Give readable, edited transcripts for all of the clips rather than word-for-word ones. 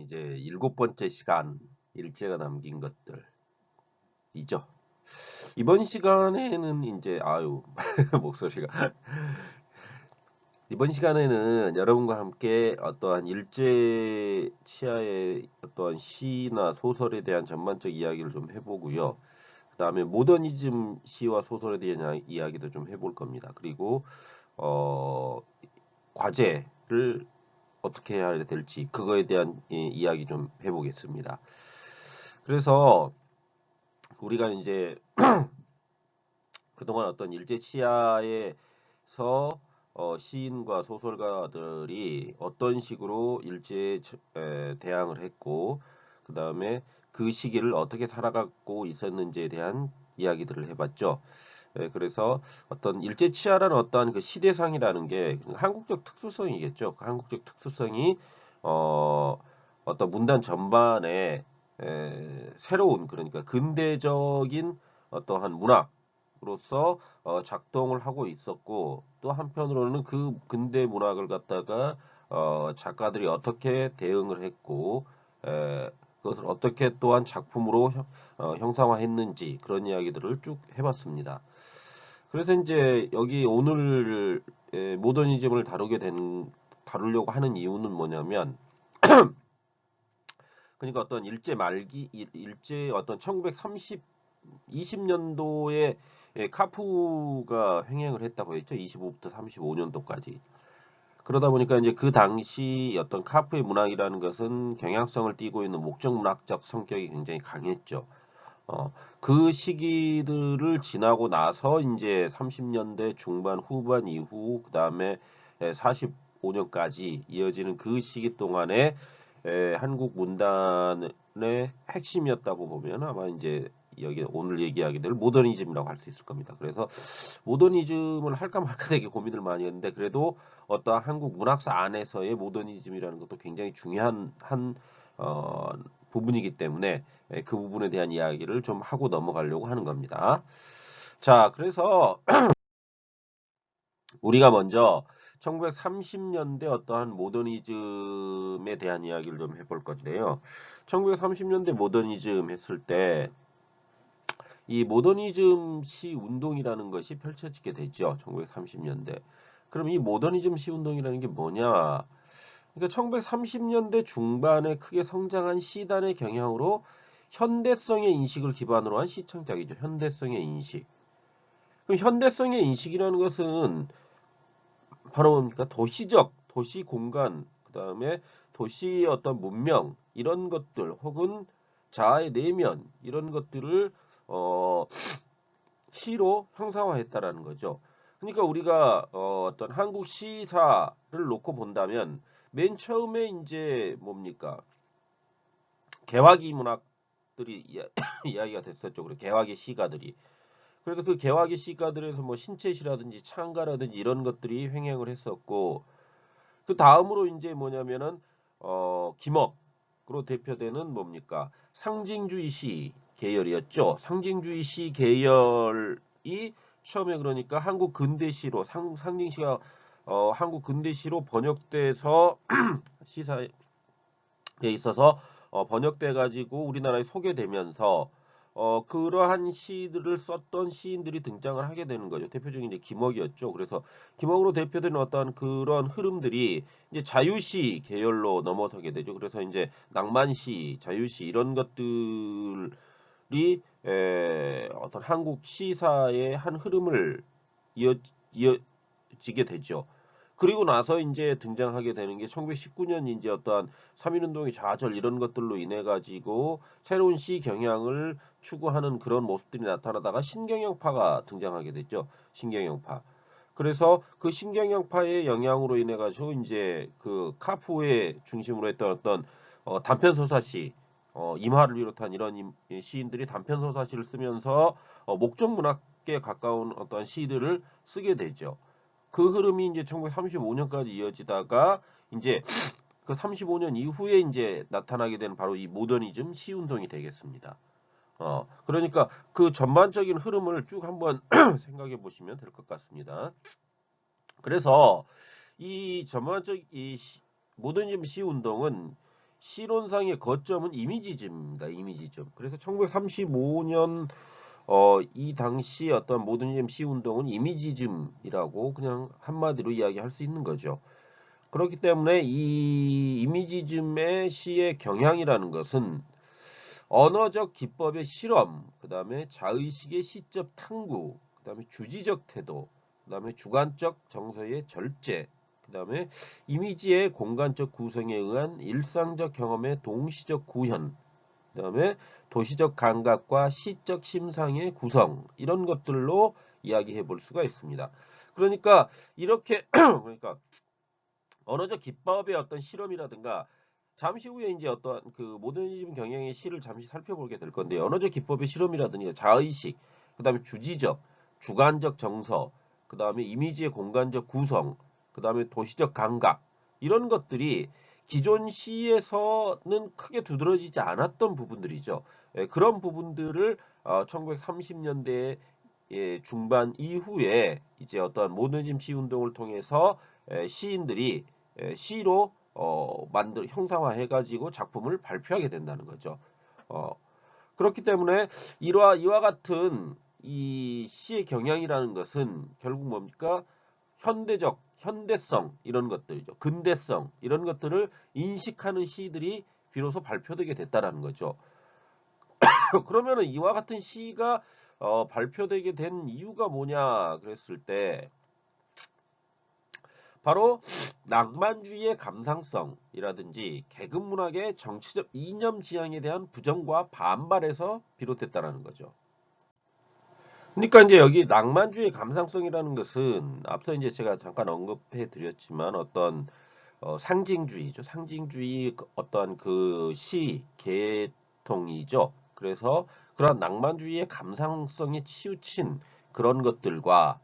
이제 7번째 시간 일제가 남긴 것들이죠. 이번 시간에는 이제 목소리가 이번 시간에는 여러분과 함께 어떠한 일제 치하의 어떠한 시나 소설에 대한 전반적 이야기를 좀 해보고요. 그 다음에 모더니즘 시와 소설에 대한 이야기도 좀 해볼 겁니다. 그리고 어, 과제를 어떻게 해야 될지 그거에 대한 이야기 좀 해보겠습니다. 그래서 우리가 이제 그동안 어떤 일제 치하에서 시인과 소설가들이 어떤 식으로 일제에 대항을 했고 그 다음에 그 시기를 어떻게 살아가고 있었는지에 대한 이야기들을 해봤죠. 그래서 어떤 일제 치하라는 어떠한 그 시대상이라는 게 한국적 특수성이겠죠. 그 한국적 특수성이 어, 어떤 문단 전반에 새로운 그러니까 근대적인 어떠한 문학으로서 작동을 하고 있었고 또 한편으로는 그 근대 문학을 갖다가 작가들이 어떻게 대응을 했고 그것을 어떻게 또한 작품으로 형상화했는지 그런 이야기들을 쭉 해봤습니다. 그래서 이제 여기 오늘 모더니즘을 다루려고 하는 이유는 뭐냐면 그러니까 어떤 일제 어떤 20년도에 카프가 횡행을 했다고 했죠. 25부터 35년도까지. 그러다 보니까 이제 그 당시 어떤 카프의 문학이라는 것은 경향성을 띠고 있는 목적 문학적 성격이 굉장히 강했죠. 그 시기들을 지나고 나서 이제 30년대 중반 후반 이후 그다음에 45년까지 이어지는 그 시기 동안에 한국 문단의 핵심이었다고 보면 아마 이제 여기 오늘 얘기하게 될 모더니즘이라고 할 수 있을 겁니다. 그래서 모더니즘을 할까 말까 되게 고민을 많이 했는데 그래도 어떤 한국 문학사 안에서의 모더니즘이라는 것도 굉장히 중요한 어, 부분이기 때문에 그 부분에 대한 이야기를 좀 하고 넘어가려고 하는 겁니다. 자, 그래서 우리가 먼저 1930년대 어떠한 모더니즘에 대한 이야기를 좀 해볼 건데요. 1930년대 모더니즘 했을 때 이 모더니즘 시 운동이라는 것이 펼쳐지게 됐죠. 1930년대. 그럼 이 모더니즘 시 운동이라는 게 뭐냐? 그러니까 1930년대 중반에 크게 성장한 시단의 경향으로 현대성의 인식을 기반으로 한 시창작이죠. 현대성의 인식. 그럼 현대성의 인식이라는 것은 바로 뭡니까? 도시 공간, 그 다음에 도시의 어떤 문명, 이런 것들, 혹은 자아의 내면, 이런 것들을, 어, 시로 형상화했다라는 거죠. 그러니까 우리가, 어떤 한국 시사를 놓고 본다면, 맨 처음에 이제 뭡니까? 개화기 문학들이 이야기가 됐었죠. 그리고 개화기 시가들이. 그래서 그 개화기 시가들에서 뭐 신채시라든지 창가라든지 이런 것들이 횡행을 했었고, 그 다음으로 이제 뭐냐면은 김억으로 대표되는 뭡니까? 상징주의 시 계열이었죠. 상징주의 시 계열이 처음에 그러니까 한국 근대시로 상징시가 한국 근대시로 번역돼서 시사에 있어서 번역돼 가지고 우리나라에 소개되면서 그러한 시들을 썼던 시인들이 등장을 하게 되는 거죠. 대표적인 이제 김억이었죠. 그래서 김억으로 대표되는 어떤 그런 흐름들이 이제 자유시 계열로 넘어서게 되죠. 그래서 이제 낭만시, 자유시 이런 것들이 어떤 한국 시사의 한 흐름을 이어 이어지게 되죠. 그리고 나서 이제 등장하게 되는 게 1919년 이제 어떠한 3.1운동의 좌절 이런 것들로 인해 가지고 새로운 시 경향을 추구하는 그런 모습들이 나타나다가 신경영파가 등장하게 됐죠. 신경영파. 그래서 그 신경영파의 영향으로 인해 가지고 이제 그 카프의 중심으로 했던 어떤 단편 소사시 임화를 비롯한 이런 시인들이 단편 소사시를 쓰면서 목적 문학에 가까운 어떤 시들을 쓰게 되죠. 그 흐름이 이제 1935년까지 이어지다가 이제 그 35년 이후에 이제 나타나게 되는 바로 이 모더니즘 시운동이 되겠습니다. 그러니까 그 전반적인 흐름을 쭉 한번 생각해 보시면 될 것 같습니다. 그래서 이 전반적 모더니즘 시운동은 시론상의 거점은 이미지즘입니다. 이미지즘. 그래서 1935년 이 당시 어떤 모더니즘 시 운동은 이미지즘이라고 그냥 한마디로 이야기할 수 있는 거죠. 그렇기 때문에 이 이미지즘의 시의 경향이라는 것은 언어적 기법의 실험, 그 다음에 자의식의 시적 탐구, 그 다음에 주지적 태도, 그 다음에 주관적 정서의 절제, 그 다음에 이미지의 공간적 구성에 의한 일상적 경험의 동시적 구현, 그 다음에 도시적 감각과 시적 심상의 구성, 이런 것들로 이야기해 볼 수가 있습니다. 그러니까 이렇게 그러니까 언어적 기법의 어떤 실험이라든가 잠시 후에 이제 어떤 그 모더니즘 경향의 시를 잠시 살펴보게 될 건데 언어적 기법의 실험이라든가 자의식, 그다음에 주지적, 주관적 정서, 그다음에 이미지의 공간적 구성, 그다음에 도시적 감각 이런 것들이 기존 시에서는 크게 두드러지지 않았던 부분들이죠. 그런 부분들을 1930년대 중반 이후에 이제 어떤 모더니즘 시 운동을 통해서 시인들이 시로 형상화해 가지고 작품을 발표하게 된다는 거죠. 어, 그렇기 때문에 이와 같은 이 시의 경향이라는 것은 결국 뭡니까? 현대성 이런 것들이죠. 근대성 이런 것들을 인식하는 시들이 비로소 발표되게 됐다라는 거죠. 그러면은 이와 같은 시가 발표되게 된 이유가 뭐냐 그랬을 때 바로 낭만주의의 감상성이라든지 계급문학의 정치적 이념 지향에 대한 부정과 반발에서 비롯됐다라는 거죠. 그러니까 이제 여기 낭만주의 감상성이라는 것은 앞서 이제 제가 잠깐 언급해 드렸지만 어떤 상징주의죠. 상징주의 어떤 그 시 계통이죠. 그래서 그런 낭만주의의 감상성에 치우친 그런 것들과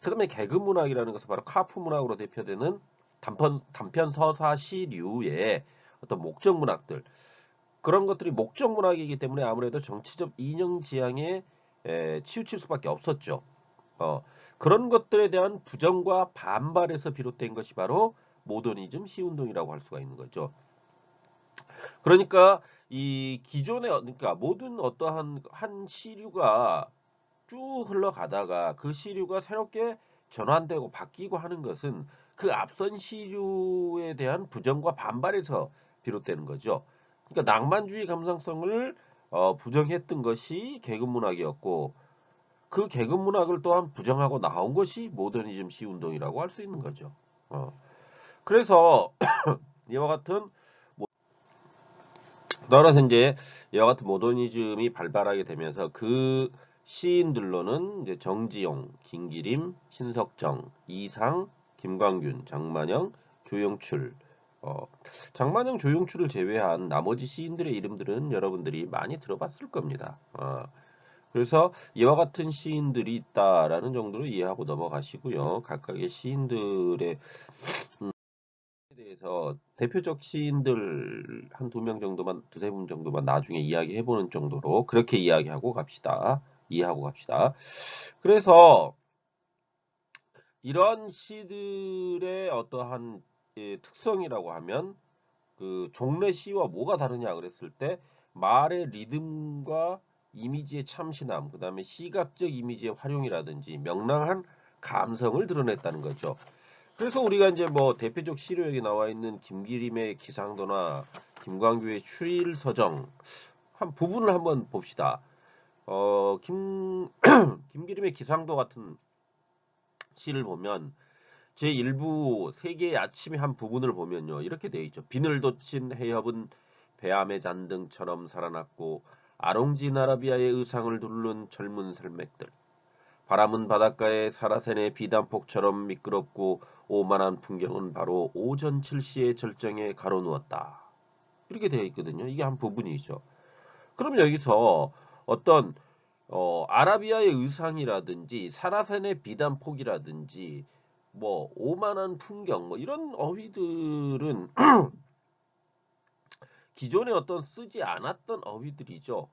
그다음에 개그문학이라는 것은 바로 카프 문학으로 대표되는 단편 서사 시류의 어떤 목적 문학들 그런 것들이 목적 문학이기 때문에 아무래도 정치적 이념 지향에 치우칠 수밖에 없었죠. 어, 그런 것들에 대한 부정과 반발에서 비롯된 것이 바로 모더니즘 시운동이라고 할 수가 있는 거죠. 그러니까 이 기존의 그러니까 모든 어떠한 한 시류가 쭉 흘러가다가 그 시류가 새롭게 전환되고 바뀌고 하는 것은 그 앞선 시류에 대한 부정과 반발에서 비롯되는 거죠. 그러니까 낭만주의 감상성을 부정했던 것이 계급문학이었고 그 계급문학을 또한 부정하고 나온 것이 모더니즘 시운동이라고 할 수 있는 거죠. 그래서 이와 같은 따라서 이제 이와 같은 모더니즘이 발발하게 되면서 그 시인들로는 이제 정지용, 김기림, 신석정, 이상, 김광균, 장만영, 조영출, 어, 장만영, 조영출을 제외한 나머지 시인들의 이름들은 여러분들이 많이 들어봤을 겁니다. 그래서 이와 같은 시인들이 있다라는 정도로 이해하고 넘어가시고요. 각각의 시인들의 대해서 대표적 시인들 한 두 명 정도만, 두세 분 정도만 나중에 이야기해보는 정도로 그렇게 이야기하고 갑시다. 이해하고 갑시다. 그래서 이런 시들의 어떠한 특성이라고 하면 그 종래 시와 뭐가 다르냐 그랬을 때 말의 리듬과 이미지의 참신함, 그 다음에 시각적 이미지의 활용이라든지 명랑한 감성을 드러냈다는 거죠. 그래서 우리가 이제 뭐 대표적 시로 여기 나와 있는 김기림의 기상도나 김광규의 추일서정 한 부분을 한번 봅시다. 김기림의 기상도 같은 시를 보면 제1부 세계의 아침의 한 부분을 보면요. 이렇게 되어 있죠. 비늘 돋친 해협은 배암의 잔등처럼 살아났고 아롱진 아라비아의 의상을 두른 젊은 설맥들. 바람은 바닷가의 사라센의 비단폭처럼 미끄럽고 오만한 풍경은 바로 오전 7시의 절정에 가로누웠다. 이렇게 되어 있거든요. 이게 한 부분이죠. 그럼 여기서 어떤 아라비아의 의상이라든지 사라센의 비단폭이라든지 뭐 오만한 풍경 뭐 이런 어휘들은 기존에 어떤 쓰지 않았던 어휘들이죠.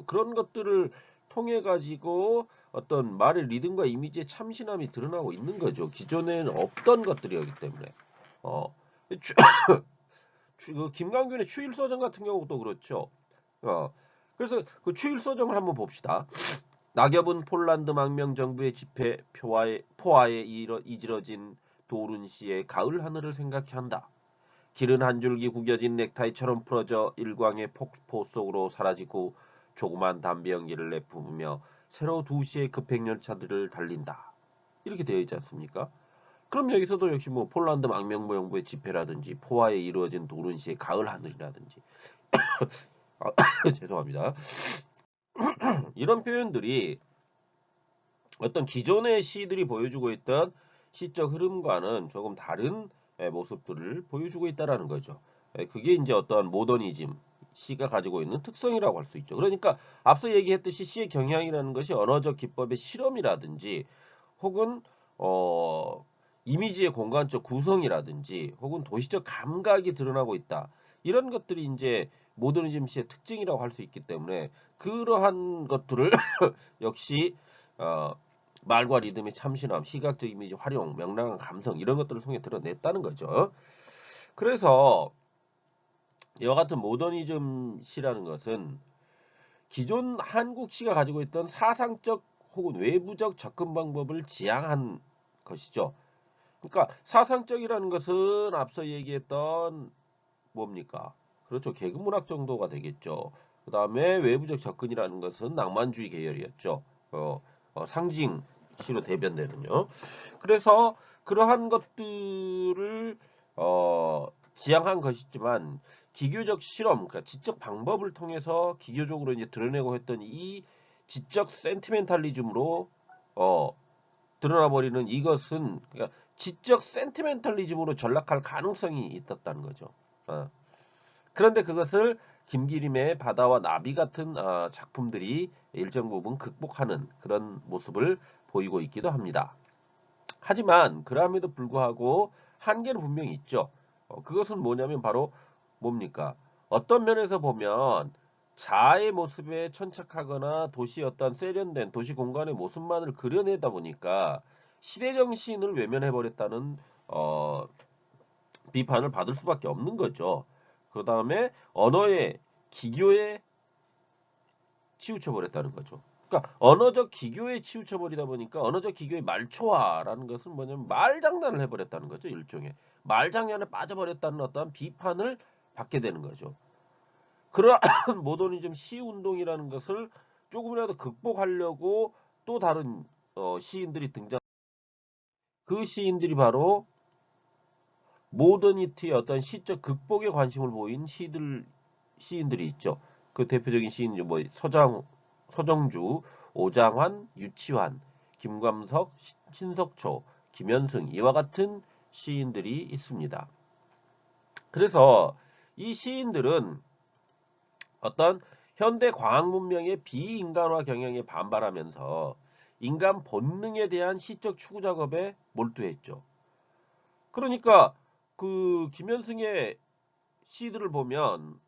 그런 것들을 통해 가지고 어떤 말의 리듬과 이미지의 참신함이 드러나고 있는 거죠. 기존에는 없던 것들이었기 때문에. 어, 그 김강균의 추일서정 같은 경우도 그렇죠. 그래서 그 추일서정을 한번 봅시다. 낙엽은 폴란드 망명 정부의 집회 포화에 이지러진 도른 씨의 가을 하늘을 생각해 한다. 길은 한 줄기 구겨진 넥타이처럼 풀어져 일광의 폭포 속으로 사라지고 조그만 담배 연기를 내뿜으며 새로 2시의 급행열차들을 달린다. 이렇게 되어 있지 않습니까? 그럼 여기서도 역시 뭐 폴란드 망명정부의 집회라든지 포화에 이루어진 도른 씨의 가을 하늘이라든지 죄송합니다. 이런 표현들이 어떤 기존의 시들이 보여주고 있던 시적 흐름과는 조금 다른 모습들을 보여주고 있다라는 거죠. 그게 이제 어떤 모더니즘 시가 가지고 있는 특성이라고 할 수 있죠. 그러니까 앞서 얘기했듯이 시의 경향이라는 것이 언어적 기법의 실험이라든지 혹은 이미지의 공간적 구성이라든지 혹은 도시적 감각이 드러나고 있다. 이런 것들이 이제 모더니즘 시의 특징이라고 할 수 있기 때문에 그러한 것들을 역시 어, 말과 리듬의 참신함, 시각적 이미지 활용, 명랑한 감성 이런 것들을 통해 드러냈다는 거죠. 그래서 이와 같은 모더니즘 시라는 것은 기존 한국 시가 가지고 있던 사상적 혹은 외부적 접근 방법을 지향한 것이죠. 그러니까 사상적이라는 것은 앞서 얘기했던 뭡니까? 그렇죠. 개그문학 정도가 되겠죠. 그 다음에 외부적 접근이라는 것은 낭만주의 계열이었죠. 상징시로 대변되는요. 그래서 그러한 것들을 지향한 것이지만 기교적 실험, 그러니까 지적 방법을 통해서 기교적으로 이제 드러내고 했던 이 지적 센티멘탈리즘으로 어, 드러나 버리는 이것은 그러니까 지적 센티멘탈리즘으로 전락할 가능성이 있었다는 거죠. 그런데 그것을 김기림의 바다와 나비 같은 작품들이 일정 부분 극복하는 그런 모습을 보이고 있기도 합니다. 하지만 그럼에도 불구하고 한계는 분명히 있죠. 그것은 뭐냐면 바로 뭡니까? 어떤 면에서 보면 자아의 모습에 천착하거나 도시 어떤 세련된 도시 공간의 모습만을 그려내다 보니까 시대 정신을 외면해버렸다는 비판을 받을 수밖에 없는 거죠. 그 다음에 언어의 기교에 치우쳐 버렸다는 거죠. 그러니까 언어적 기교에 치우쳐 버리다 보니까 언어적 기교의 말초화라는 것은 뭐냐면 말장난을 해버렸다는 거죠. 일종의 말장난에 빠져버렸다는 어떤 비판을 받게 되는 거죠. 그러한 모더니즘 시운동이라는 것을 조금이라도 극복하려고 또 다른 시인들이 등장. 그 시인들이 바로 모더니티의 어떤 시적 극복에 관심을 보인 시인들이 있죠. 그 대표적인 시인 뭐 서정주, 오장환, 유치환, 김광석, 신석초, 김현승 이와 같은 시인들이 있습니다. 그래서 이 시인들은 어떤 현대 과학 문명의 비인간화 경향에 반발하면서 인간 본능에 대한 시적 추구 작업에 몰두했죠. 그러니까 그 김현승의 시들을 보면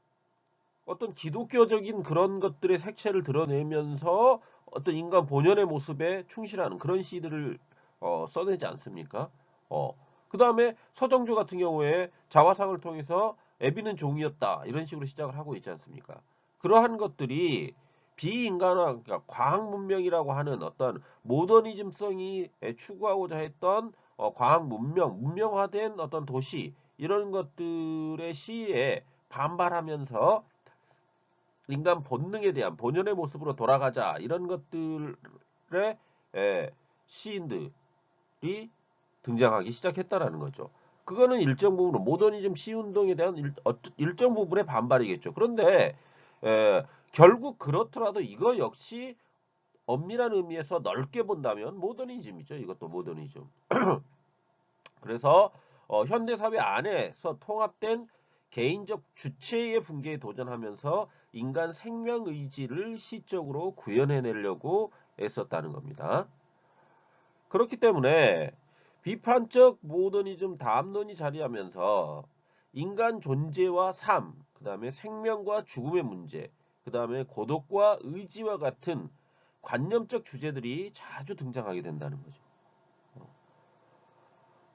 어떤 기독교적인 그런 것들의 색채를 드러내면서 어떤 인간 본연의 모습에 충실하는 그런 시들을 써내지 않습니까? 그 다음에 서정주 같은 경우에 자화상을 통해서 애비는 종이었다 이런 식으로 시작을 하고 있지 않습니까? 그러한 것들이 비인간화, 그러니까 과학 문명이라고 하는 어떤 모더니즘성이 추구하고자 했던 과학 문명화된 어떤 도시 이런 것들의 시에 반발하면서 인간 본능에 대한 본연의 모습으로 돌아가자 이런 것들의 시인들이 등장하기 시작했다라는 거죠. 그거는 일정 부분 모더니즘 시운동에 대한 일정 부분의 반발이겠죠. 그런데 결국 그렇더라도 이거 역시 엄밀한 의미에서 넓게 본다면 모더니즘이죠. 이것도 모더니즘. 그래서 현대사회 안에서 통합된 개인적 주체의 붕괴에 도전하면서 인간 생명의지를 시적으로 구현해내려고 애썼다는 겁니다. 그렇기 때문에 비판적 모더니즘 담론이 자리하면서 인간 존재와 삶, 그 다음에 생명과 죽음의 문제, 그 다음에 고독과 의지와 같은 관념적 주제들이 자주 등장하게 된다는 거죠.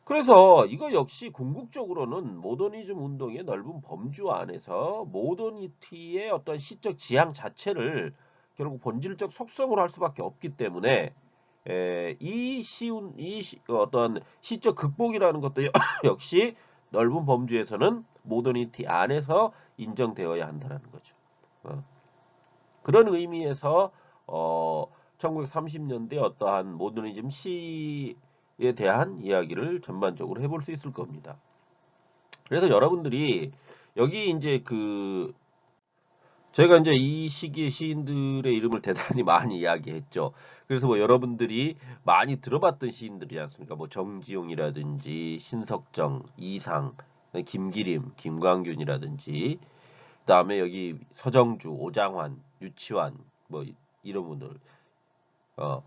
그래서 이거 역시 궁극적으로는 모더니즘 운동의 넓은 범주 안에서 모더니티의 어떤 시적 지향 자체를 결국 본질적 속성으로 할 수밖에 없기 때문에 어떤 시적 극복이라는 것도 역시 넓은 범주에서는 모더니티 안에서 인정되어야 한다는 거죠. 어. 그런 의미에서 어, 1930년대 어떠한 모더니즘 시에 대한 이야기를 전반적으로 해볼 수 있을 겁니다. 그래서 여러분들이 여기 이제 저희가 이제 이 시기의 시인들의 이름을 대단히 많이 이야기했죠. 그래서 뭐 여러분들이 많이 들어봤던 시인들이지 않습니까? 뭐 정지용이라든지 신석정, 이상, 김기림, 김광균이라든지 그다음에 여기 서정주, 오장환, 유치환 뭐 이런 분들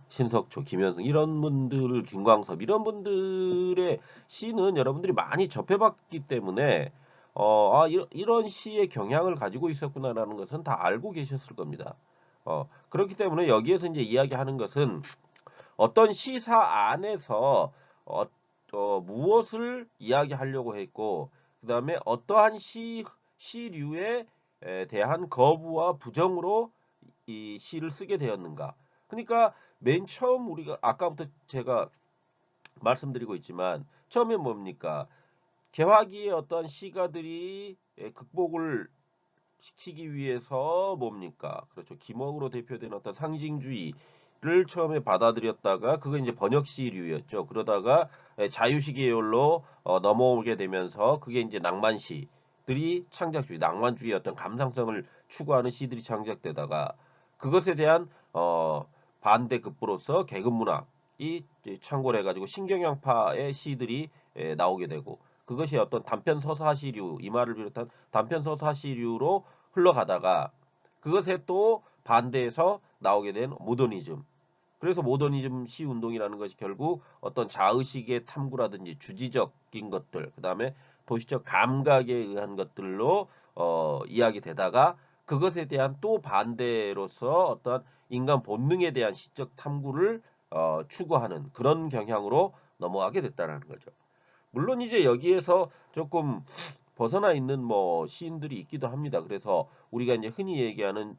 신석초, 김현승 이런 분들, 김광섭 이런 분들의 시는 여러분들이 많이 접해봤기 때문에 이런 시의 경향을 가지고 있었구나라는 것은 다 알고 계셨을 겁니다. 그렇기 때문에 여기에서 이제 이야기하는 것은 어떤 시사 안에서 어, 무엇을 이야기하려고 했고, 그 다음에 어떠한 시류에 대한 거부와 부정으로 이 시를 쓰게 되었는가. 그러니까 맨 처음 우리가 아까부터 제가 말씀드리고 있지만 처음에 뭡니까? 개화기의 어떤 시가들이 극복을 시키기 위해서 뭡니까? 그렇죠. 김억으로 대표되는 어떤 상징주의를 처음에 받아들였다가 그건 이제 번역시류였죠. 그러다가 자유시 계열로 넘어오게 되면서 그게 이제 낭만시들이 창작주의, 낭만주의 어떤 감상성을 추구하는 시들이 창작되다가 그것에 대한 반대급부로서 계급문학이 창궐해 가지고 신경영파의 시들이 나오게 되고 그것이 어떤 단편 서사시류, 이말을 비롯한 단편 서사시류로 흘러가다가 그것에 또 반대해서 나오게 된 모더니즘. 그래서 모더니즘 시 운동이라는 것이 결국 어떤 자의식의 탐구라든지 주지적인 것들, 그 다음에 도시적 감각에 의한 것들로 이야기되다가 그것에 대한 또 반대로서 어떤 인간 본능에 대한 시적 탐구를 추구하는 그런 경향으로 넘어가게 됐다는 거죠. 물론 이제 여기에서 조금 벗어나 있는 뭐 시인들이 있기도 합니다. 그래서 우리가 이제 흔히 얘기하는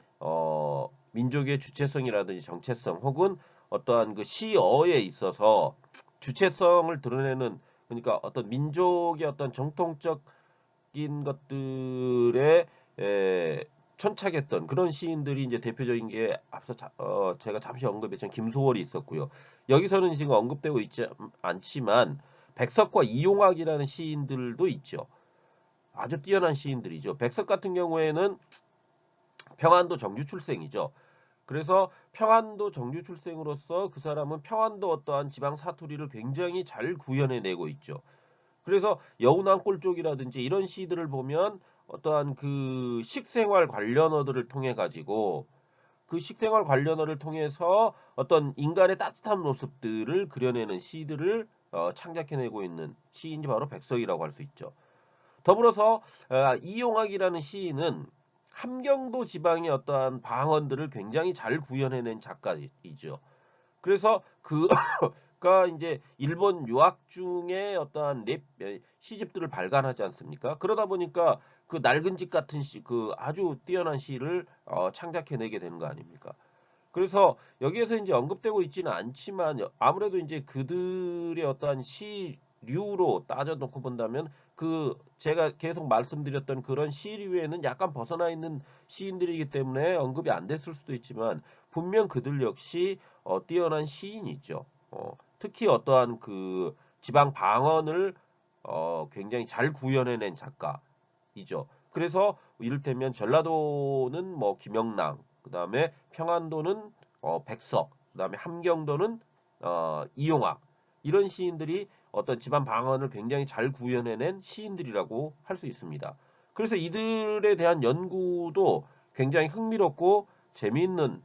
민족의 주체성이라든지 정체성 혹은 어떠한 그 시어에 있어서 주체성을 드러내는 그러니까 어떤 민족의 어떤 정통적인 것들에 천착했던 그런 시인들이 이제 대표적인 게 앞서 제가 잠시 언급했던 김소월이 있었고요. 여기서는 지금 언급되고 있지 않지만 백석과 이용학이라는 시인들도 있죠. 아주 뛰어난 시인들이죠. 백석 같은 경우에는 평안도 정주 출생이죠. 그래서 평안도 정주 출생으로서 그 사람은 평안도 어떠한 지방 사투리를 굉장히 잘 구현해내고 있죠. 그래서 여운왕골 쪽이라든지 이런 시들을 보면 어떠한 그 식생활 관련어들을 통해 가지고 그 식생활 관련어를 통해서 어떤 인간의 따뜻한 모습들을 그려내는 시들을 창작해내고 있는 시인이 바로 백석이라고 할 수 있죠. 더불어서 이용학이라는 시인은 함경도 지방의 어떠한 방언들을 굉장히 잘 구현해낸 작가이죠. 그래서 그가 이제 일본 유학 중에 어떠한 시집들을 발간하지 않습니까? 그러다 보니까 그 낡은 집 같은 그 아주 뛰어난 시를 창작해내게 되는 거 아닙니까? 그래서 여기에서 이제 언급되고 있지는 않지만 아무래도 이제 그들의 어떠한 시류로 따져 놓고 본다면 그 제가 계속 말씀드렸던 그런 시류에는 약간 벗어나 있는 시인들이기 때문에 언급이 안 됐을 수도 있지만 분명 그들 역시 뛰어난 시인이죠. 특히 어떠한 그 지방 방언을 굉장히 잘 구현해낸 작가이죠. 그래서 이를테면 전라도는 뭐 김영랑, 그다음에 평안도는 백석, 그다음에 함경도는 이용학 이런 시인들이 어떤 지방 방언을 굉장히 잘 구현해낸 시인들이라고 할 수 있습니다. 그래서 이들에 대한 연구도 굉장히 흥미롭고 재미있는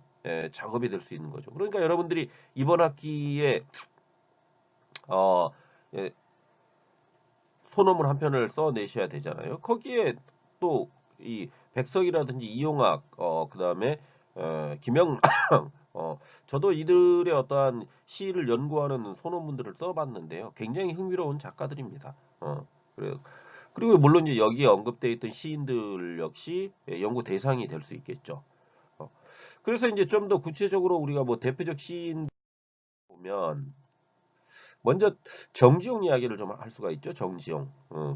작업이 될 수 있는 거죠. 그러니까 여러분들이 이번 학기에 어, 예, 소논문 한 편을 써내셔야 되잖아요. 거기에 또 이 백석이라든지 이용학, 그다음에 김영랑, 저도 이들의 어떠한 시를 연구하는 소논문들을 써봤는데요. 굉장히 흥미로운 작가들입니다. 그래요. 그리고 물론 이제 여기에 언급되어 있던 시인들 역시 연구 대상이 될 수 있겠죠. 그래서 이제 좀 더 구체적으로 우리가 뭐 대표적 시인 보면 먼저 정지용 이야기를 좀 할 수가 있죠. 정지용.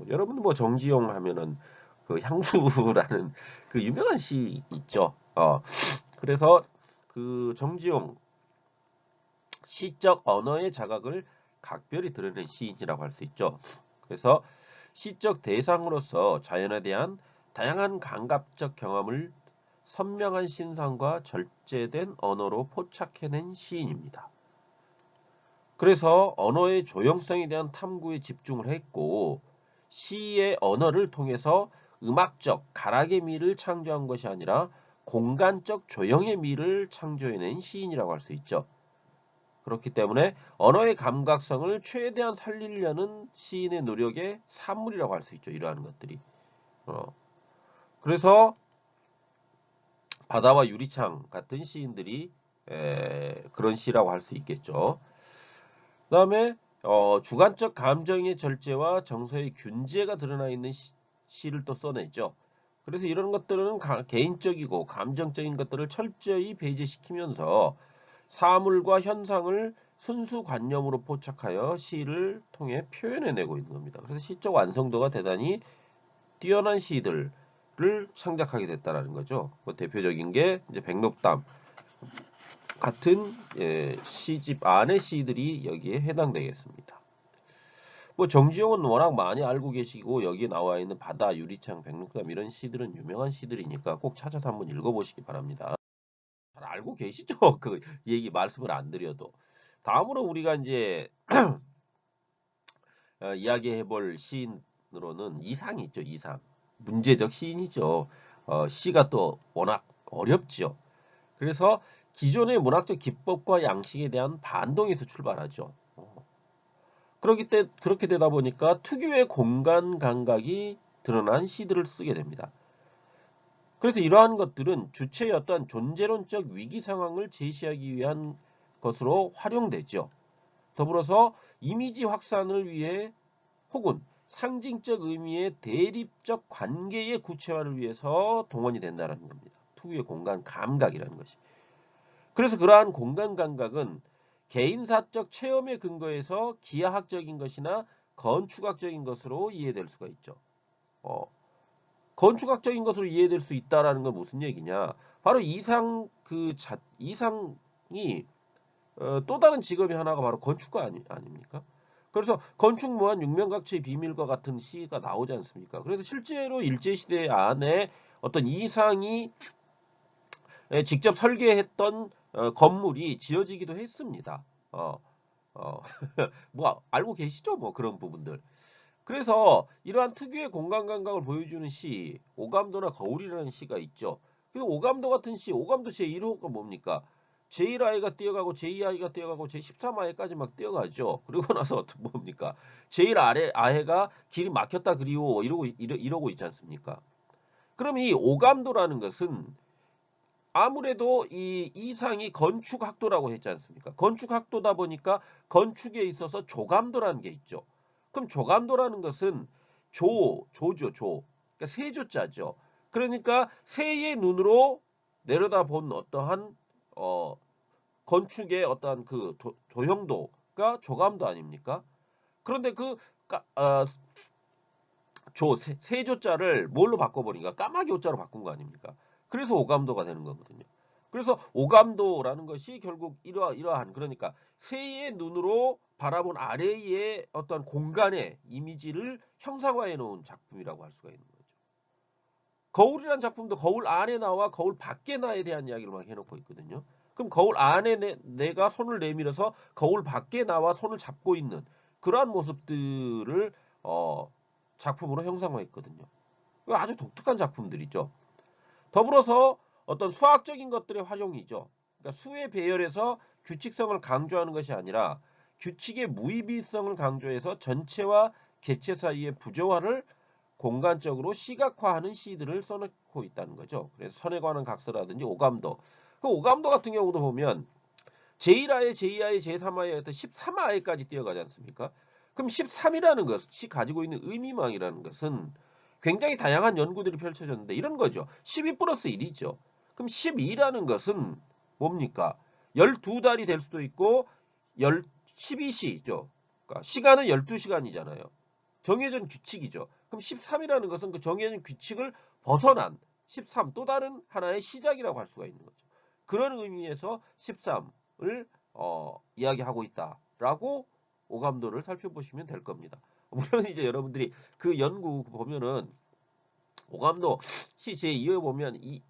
여러분 뭐 정지용 하면은 그 향수라는 그 유명한 시 있죠. 그래서 그 정지용 시적 언어의 자각을 각별히 드러낸 시인이라고 할 수 있죠. 그래서 시적 대상으로서 자연에 대한 다양한 감각적 경험을 선명한 신상과 절제된 언어로 포착해낸 시인입니다. 그래서 언어의 조형성에 대한 탐구에 집중을 했고 시의 언어를 통해서 음악적 가락의 미를 창조한 것이 아니라 공간적 조형의 미를 창조해낸 시인이라고 할 수 있죠. 그렇기 때문에 언어의 감각성을 최대한 살리려는 시인의 노력의 산물이라고 할 수 있죠. 이러한 것들이. 그래서 바다와 유리창 같은 시인들이 그런 시라고 할 수 있겠죠. 그 다음에 주관적 감정의 절제와 정서의 균제가 드러나 있는 시를 또 써냈죠. 그래서 이런 것들은 개인적이고 감정적인 것들을 철저히 배제시키면서 사물과 현상을 순수관념으로 포착하여 시를 통해 표현해내고 있는 겁니다. 그래서 시적 완성도가 대단히 뛰어난 시들을 창작하게 됐다라는 거죠. 뭐 대표적인 게 이제 백록담 같은 시집 안의 시들이 여기에 해당되겠습니다. 뭐 정지용은 워낙 많이 알고 계시고 여기에 나와 있는 바다, 유리창, 백록담 이런 시들은 유명한 시들이니까 꼭 찾아서 한번 읽어보시기 바랍니다. 잘 알고 계시죠? 그 얘기 말씀을 안 드려도. 다음으로 우리가 이제 이야기해볼 시인으로는 이상이 있죠. 이상. 문제적 시인이죠. 시가 또 워낙 어렵죠. 그래서 기존의 문학적 기법과 양식에 대한 반동에서 출발하죠. 그렇게 되다 보니까 특유의 공간 감각이 드러난 시들을 쓰게 됩니다. 그래서 이러한 것들은 주체의 어떠한 존재론적 위기 상황을 제시하기 위한 것으로 활용되죠. 더불어서 이미지 확산을 위해 혹은 상징적 의미의 대립적 관계의 구체화를 위해서 동원이 된다는 겁니다. 특유의 공간 감각이라는 것이. 그래서 그러한 공간 감각은 개인사적 체험에 근거해서 기하학적인 것이나 건축학적인 것으로 이해될 수가 있죠. 건축학적인 것으로 이해될 수 있다라는 건 무슨 얘기냐? 바로 이상이 또 다른 직업이 하나가 바로 건축가 아닙니까? 그래서 건축 무한 육면각체의 비밀과 같은 시가 나오지 않습니까? 그래서 실제로 일제시대 안에 어떤 이상이 직접 설계했던 건물이 지어지기도 했습니다. 어, 뭐 알고 계시죠? 뭐 그런 부분들. 그래서 이러한 특유의 공간 감각을 보여주는 시, 오감도나 거울이라는 시가 있죠. 그래서 오감도 같은 시, 오감도 제1호가 뭡니까? 제1아이가 뛰어가고 제2아이가 뛰어가고 제13아이까지 막 뛰어가죠. 그리고 나서 어떤 뭡니까? 제1아해가 길이 막혔다 그리워 이러고 있지 않습니까? 그럼 이 오감도라는 것은 아무래도 이 이상이 건축학도라고 했지 않습니까? 건축학도다 보니까 건축에 있어서 조감도라는 게 있죠. 그럼 조감도라는 것은 조죠, 조. 그러니까 세조자죠. 그러니까 새의 눈으로 내려다본 어떠한 건축의 어떠한 그 도형도가 조감도 아닙니까? 그런데 그 세조자를 뭘로 바꿔버리니까 까마귀 오자로 바꾼 거 아닙니까? 그래서 오감도가 되는 거거든요. 그래서 오감도라는 것이 결국 이러한 그러니까 새의 눈으로 바라본 아래의 어떤 공간의 이미지를 형상화해 놓은 작품이라고 할 수가 있는 거죠. 거울이라는 작품도 거울 안에 나와 거울 밖에 나에 대한 이야기를 막 해놓고 있거든요. 그럼 거울 안에 내가 손을 내밀어서 거울 밖에 나와 손을 잡고 있는 그러한 모습들을 작품으로 형상화했거든요. 아주 독특한 작품들이죠. 더불어서 어떤 수학적인 것들의 활용이죠. 그러니까 수의 배열에서 규칙성을 강조하는 것이 아니라 규칙의 무의미성을 강조해서 전체와 개체 사이의 부조화를 공간적으로 시각화하는 시들을 써놓고 있다는 거죠. 그래서 선에 관한 각서라든지 오감도 그 오감도 같은 경우도 보면 제1하에, 제2하에, 제3하에 13하에까지 뛰어가지 않습니까? 그럼 13이라는 것이 가지고 있는 의미망이라는 것은 굉장히 다양한 연구들이 펼쳐졌는데 이런 거죠. 12 플러스 1이죠. 그럼 12라는 것은 뭡니까? 12달이 될 수도 있고 12시죠. 그러니까 시간은 12시간이잖아요. 정해진 규칙이죠. 그럼 13이라는 것은 그 정해진 규칙을 벗어난 13, 또 다른 하나의 시작이라고 할 수가 있는 거죠. 그런 의미에서 13을 이야기하고 있다라고 오감도를 살펴보시면 될 겁니다. 물론 이제 여러분들이 그 연구 보면은 오감도 시 제2호에 보면 이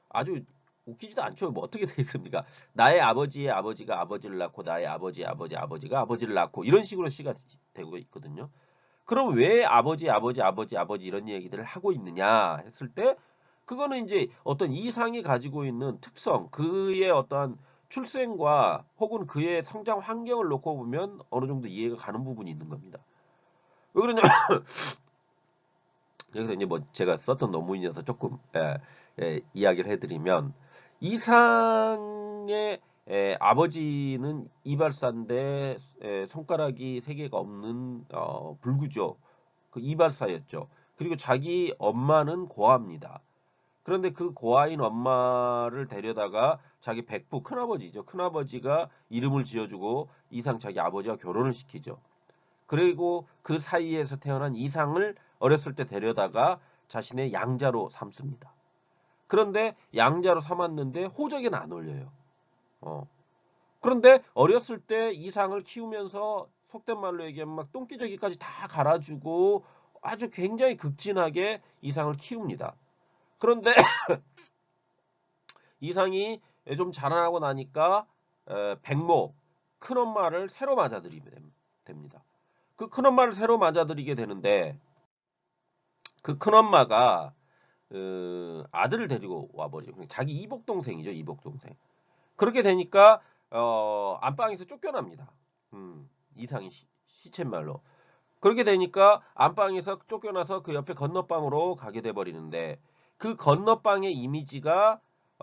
아주 웃기지도 않죠. 뭐 어떻게 돼 있습니까? 나의 아버지의 아버지가 아버지를 낳고 나의 아버지의 아버지가 아버지를 낳고 이런 식으로 시가 되고 있거든요. 그럼 왜 아버지 이런 얘기들을 하고 있느냐 했을 때 그거는 이제 어떤 이상이 가지고 있는 특성, 그의 어떠한 출생과 혹은 그의 성장 환경을 놓고 보면 어느 정도 이해가 가는 부분이 있는 겁니다. 왜 그러냐면 여기서 이제 뭐 제가 썼던 논문이어서 조금 이야기를 해드리면 이상의 아버지는 이발사인데 손가락이 세 개가 없는 불구죠. 그 이발사였죠. 그리고 자기 엄마는 고아입니다. 그런데 그 고아인 엄마를 데려다가 자기 백부 큰아버지죠. 큰아버지가 이름을 지어주고 이상 자기 아버지와 결혼을 시키죠. 그리고 그 사이에서 태어난 이상을 어렸을 때 데려다가 자신의 양자로 삼습니다. 그런데 양자로 삼았는데 호적에는 안 올려요. 그런데 어렸을 때 이상을 키우면서 속된 말로 얘기하면 막 똥기저귀까지 다 갈아주고 아주 굉장히 극진하게 이상을 키웁니다. 그런데 이상이 좀 자라나고 나니까 백모 큰엄마를 새로 맞아들이게 됩니다. 그 큰엄마를 새로 맞아들이게 되는데 그 큰엄마가 아들을 데리고 와버리죠. 자기 이복 동생이죠, 이복 동생. 그렇게 되니까 안방에서 쫓겨납니다. 이상이 시쳇말로. 그렇게 되니까 안방에서 쫓겨나서 그 옆에 건너방으로 가게 돼 버리는데 그 건너방의 이미지가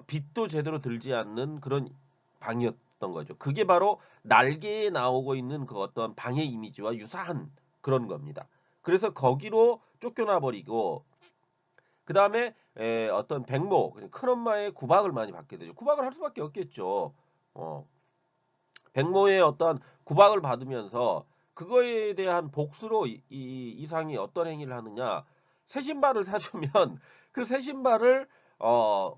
빛도 제대로 들지 않는 그런 방이었던 거죠. 그게 바로 날개에 나오고 있는 그 어떤 방의 이미지와 유사한 그런 겁니다. 그래서 거기로 쫓겨나 버리고 그 다음에 어떤 백모, 큰엄마의 구박을 많이 받게 되죠. 구박을 할 수밖에 없겠죠. 어, 백모의 어떤 구박을 받으면서 그거에 대한 복수로 이상이 어떤 행위를 하느냐. 새 신발을 사주면 그 새 신발을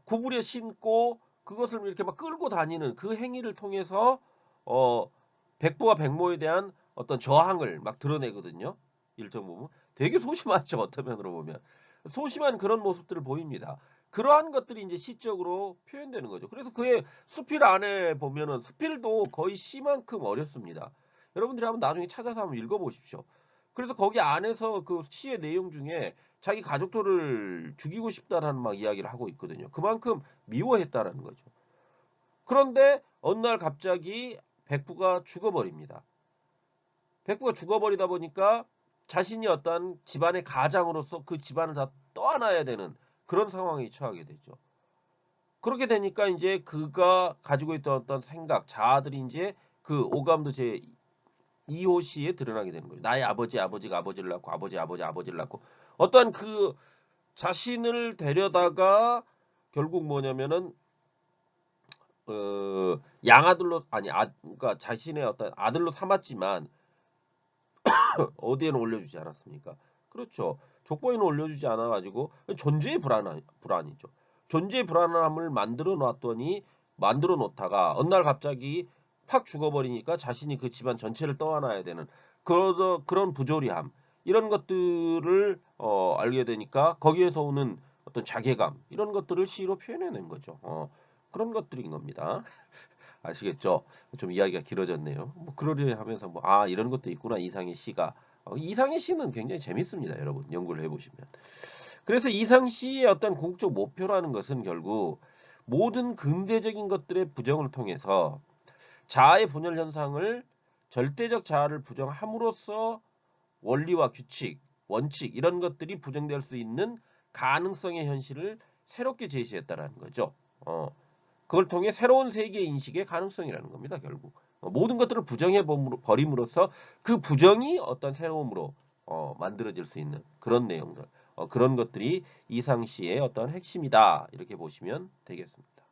구부려 신고 그것을 이렇게 막 끌고 다니는 그 행위를 통해서 어, 백부와 백모에 대한 어떤 저항을 막 드러내거든요. 일정 부분. 되게 소심하죠. 어떤 면으로 보면. 소심한 그런 모습들을 보입니다. 그러한 것들이 이제 시적으로 표현되는 거죠. 그래서 그의 수필 안에 보면은 수필도 거의 시만큼 어렵습니다. 여러분들이 한번 나중에 찾아서 한번 읽어보십시오. 그래서 거기 안에서 그 시의 내용 중에 자기 가족들을 죽이고 싶다라는 막 이야기를 하고 있거든요. 그만큼 미워했다라는 거죠. 그런데 어느 날 갑자기 백부가 죽어버립니다. 백부가 죽어버리다 보니까 자신이 어떤 집안의 가장으로서 그 집안을 다 떠안아야 되는 그런 상황에 처하게 되죠. 그렇게 되니까 이제 그가 가지고 있던 어떤 생각, 자아들이 이제 그 오감도 제 2호 시에 드러나게 되는 거예요. 나의 아버지가 아버지를 낳고 아버지를 낳고 어떠한 그 자신을 데려다가 결국 뭐냐면은 양아들로 아니 그러니까 자신의 어떤 아들로 삼았지만 어디에는 올려주지 않았습니까? 그렇죠. 족보에는 올려주지 않아가지고 존재의 불안이죠. 존재의 불안함을 만들어 놓다가 어느 날 갑자기 팍 죽어버리니까 자신이 그 집안 전체를 떠안아야 되는 그런 부조리함 이런 것들을 알게 되니까 거기에서 오는 어떤 자괴감 이런 것들을 시로 표현해낸 거죠. 그런 것들인 겁니다. 아시겠죠? 좀 이야기가 길어졌네요. 뭐 그러려 하면서 뭐 아 이런 것도 있구나 이상의 시가 이상의 시는 굉장히 재밌습니다. 여러분 연구를 해보시면. 그래서 이상 시의 어떤 궁극적 목표라는 것은 결국 모든 근대적인 것들의 부정을 통해서 자아의 분열 현상을 절대적 자아를 부정함으로써 원리와 규칙, 원칙 이런 것들이 부정될 수 있는 가능성의 현실을 새롭게 제시했다라는 거죠. 그걸 통해 새로운 세계 인식의 가능성이라는 겁니다. 결국 모든 것들을 부정해 버림으로써 그 부정이 어떤 새로움으로 만들어질 수 있는 그런 내용들, 그런 것들이 이상시의 어떤 핵심이다. 이렇게 보시면 되겠습니다.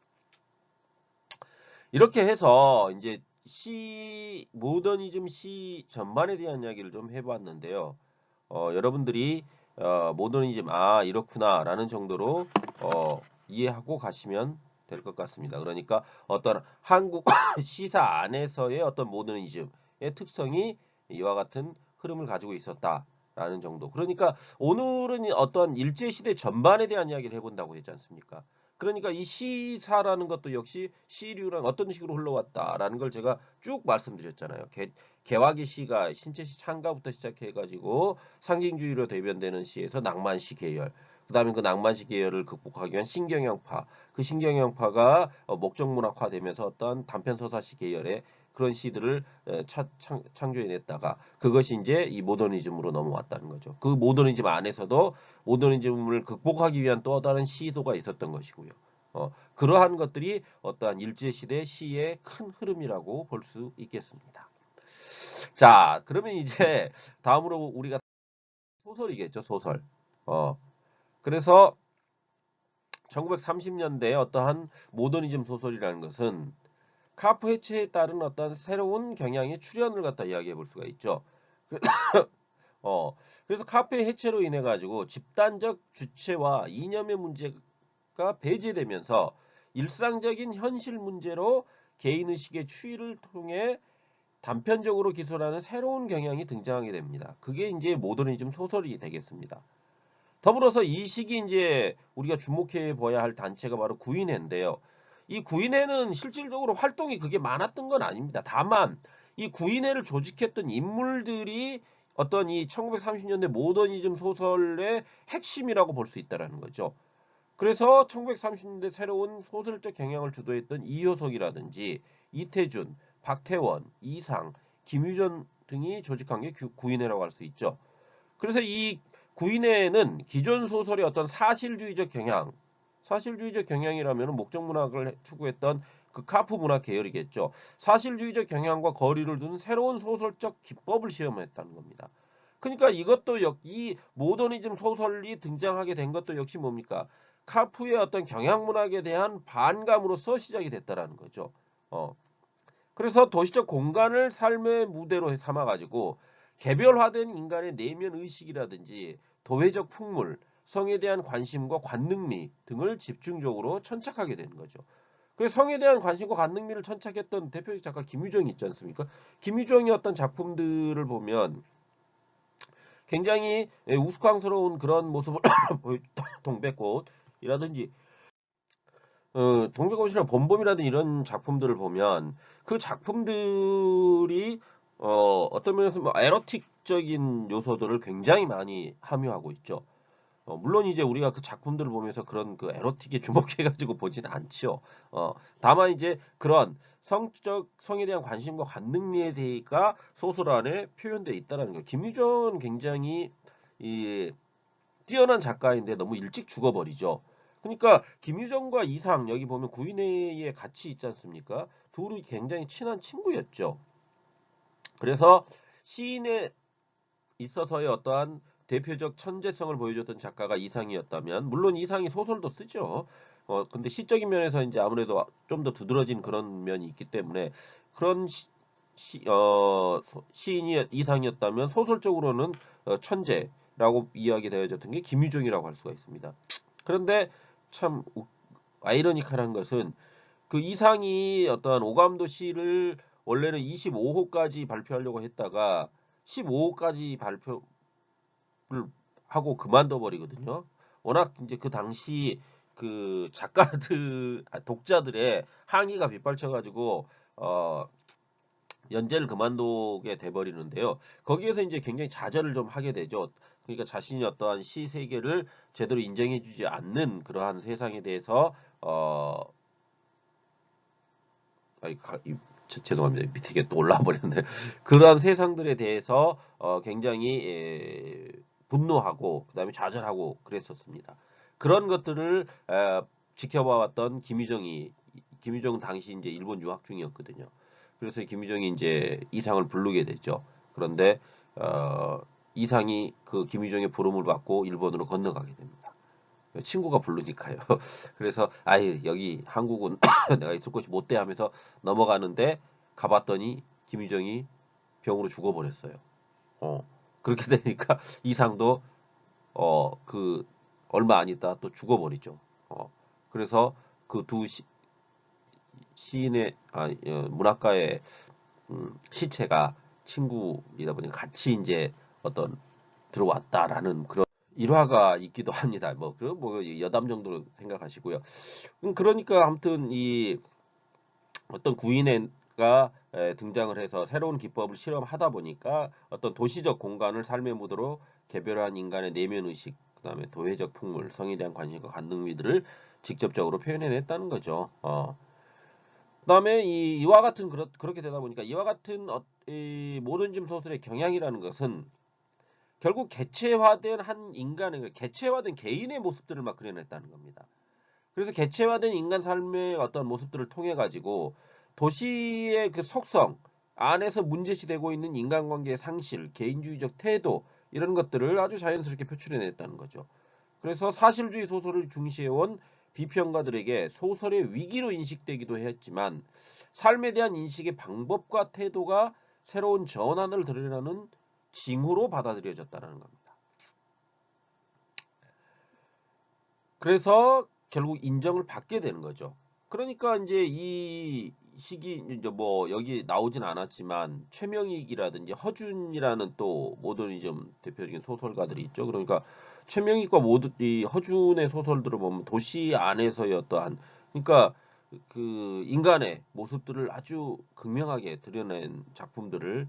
이렇게 해서 이제 모더니즘 시 전반에 대한 이야기를 좀 해봤는데요. 여러분들이 모더니즘 이렇구나라는 정도로 이해하고 가시면 될 것 같습니다. 그러니까 어떤 한국 시사 안에서의 어떤 모더니즘의 특성이 이와 같은 흐름을 가지고 있었다라는 정도. 그러니까 오늘은 어떤 일제시대 전반에 대한 이야기를 해본다고 했지 않습니까? 그러니까 이 시사라는 것도 역시 시류랑 어떤 식으로 흘러왔다라는 걸 제가 쭉 말씀드렸잖아요. 개화기 시가 신체시 창가부터 시작해가지고 상징주의로 대변되는 시에서 낭만시 계열, 그 다음에 그 낭만시 계열을 극복하기 위한 신경영파, 그 신경영파가 목적문학화되면서 어떤 단편서사시 계열의 그런 시들을 창조해냈다가 그것이 이제 이 모더니즘으로 넘어왔다는 거죠. 그 모더니즘 안에서도 모더니즘을 극복하기 위한 또 다른 시도가 있었던 것이고요. 그러한 것들이 어떠한 일제시대 시의 큰 흐름이라고 볼 수 있겠습니다. 자, 그러면 이제 다음으로 우리가 소설이겠죠, 소설. 그래서 1930년대에 어떠한 모더니즘 소설이라는 것은 카프 해체에 따른 어떤 새로운 경향의 출현을 갖다 이야기해 볼 수가 있죠. 그래서 카프 해체로 인해 가지고 집단적 주체와 이념의 문제가 배제되면서 일상적인 현실 문제로 개인의식의 추이를 통해 단편적으로 기술하는 새로운 경향이 등장하게 됩니다. 그게 이제 모더니즘 소설이 되겠습니다. 더불어서 이 시기 이제 우리가 주목해 봐야 할 단체가 바로 구인회인데요. 이 구인회는 실질적으로 활동이 그게 많았던 건 아닙니다. 다만 이 구인회를 조직했던 인물들이 어떤 이 1930년대 모더니즘 소설의 핵심이라고 볼 수 있다라는 거죠. 그래서 1930년대 새로운 소설적 경향을 주도했던 이효석이라든지 이태준, 박태원, 이상, 김유전 등이 조직한 게 구인회라고 할 수 있죠. 그래서 이 구인회는 기존 소설의 어떤 사실주의적 경향이라면 목적 문학을 추구했던 그 카프 문학 계열이겠죠. 사실주의적 경향과 거리를 두는 새로운 소설적 기법을 시험했다는 겁니다. 그러니까 이것도 이 모더니즘 소설이 등장하게 된 것도 역시 뭡니까? 카프의 어떤 경향 문학에 대한 반감으로서 시작이 됐다라는 거죠. 그래서 도시적 공간을 삶의 무대로 삼아가지고 개별화된 인간의 내면 의식이라든지 도회적 풍물, 성에 대한 관심과 관능미 등을 집중적으로 천착하게 되는 거죠. 그래서 성에 대한 관심과 관능미를 천착했던 대표적 작가 김유정이 있지 않습니까? 김유정의 어떤 작품들을 보면 굉장히 우스꽝스러운 그런 모습을 보여줬던 동백꽃이라든지 동백꽃이나 봄봄이라든 이런 작품들을 보면 그 작품들이 어떤 면에서 뭐 에로틱적인 요소들을 굉장히 많이 함유하고 있죠. 물론 이제 우리가 그 작품들을 보면서 그런 그 에로틱에 주목해가지고 보지는 않죠. 다만 이제 그런 성에 대한 관심과 관능미에 대해가 소설 안에 표현되어 있다는 거예요. 김유정은 굉장히 이 뛰어난 작가인데 너무 일찍 죽어버리죠. 그러니까 김유정과 이상 여기 보면 구인회에 같이 있지 않습니까? 둘이 굉장히 친한 친구였죠. 그래서 시인에 있어서의 어떠한 대표적 천재성을 보여줬던 작가가 이상이었다면 물론 이상이 소설도 쓰죠. 근데 시적인 면에서 이제 아무래도 좀 더 두드러진 그런 면이 있기 때문에 그런 시인이 이상이었다면 소설적으로는 천재라고 이야기되어졌던 게 김유정이라고 할 수가 있습니다. 그런데 참 아이러니컬한 것은 그 이상이 어떠한 오감도 시를 원래는 25호까지 발표하려고 했다가 15호까지 발표를 하고 그만둬 버리거든요. 워낙 이제 그 당시 그 작가들 독자들의 항의가 빗발쳐 가지고 연재를 그만두게 돼 버리는데요. 거기에서 이제 굉장히 좌절을 좀 하게 되죠. 그러니까 자신이 어떠한 시 세계를 제대로 인정해 주지 않는 그러한 세상에 대해서 죄송합니다. 밑에 이게 또 올라와 버렸는데 그러한 세상들에 대해서 굉장히 분노하고 그다음에 좌절하고 그랬었습니다. 그런 것들을 지켜봐왔던 김유정이 김유정 당시 이제 일본 유학 중이었거든요. 그래서 김유정이 이제 이상을 부르게 되죠. 그런데 이상이 그 김유정의 부름을 받고 일본으로 건너가게 됩니다. 친구가 부르니까요. 그래서 아예 여기 한국은 내가 있을 곳이 못돼 하면서 넘어가는데 가봤더니 김유정이 병으로 죽어버렸어요. 어, 그렇게 되니까 이상도 그 얼마 안 있다 또 죽어버리죠. 그래서 그 두 시인의 문학가의 시체가 친구이다 보니까 같이 이제 어떤 들어왔다라는 그런 일화가 있기도 합니다. 뭐 여담 정도로 생각하시고요. 그러니까 아무튼 이 어떤 구인회가 등장을 해서 새로운 기법을 실험하다 보니까 어떤 도시적 공간을 삶의 무드로 개별한 인간의 내면 의식, 그다음에 도회적 풍물, 성에 대한 관심과 관능 미들을 직접적으로 표현해냈다는 거죠. 그다음에 이와 같은 그렇게 되다 보니까 이와 같은 이 모던즘 소설의 경향이라는 것은 결국 개체화된 한 인간의 개체화된 개인의 모습들을 막 그려냈다는 겁니다. 그래서 개체화된 인간 삶의 어떤 모습들을 통해 가지고 도시의 그 속성 안에서 문제시되고 있는 인간관계의 상실, 개인주의적 태도 이런 것들을 아주 자연스럽게 표출해냈다는 거죠. 그래서 사실주의 소설을 중시해온 비평가들에게 소설의 위기로 인식되기도 했지만 삶에 대한 인식의 방법과 태도가 새로운 전환을 드러내는 징후로 받아들여졌다는 겁니다. 그래서 결국 인정을 받게 되는 거죠. 그러니까 이제 이 시기 이제 뭐 여기 나오진 않았지만 최명익이라든지 허준이라는 또 모더니즘 대표적인 소설가들이 있죠. 그러니까 최명익과 이 허준의 소설들을 보면 도시 안에서의 어떠한 그러니까 그 인간의 모습들을 아주 극명하게 드러낸 작품들을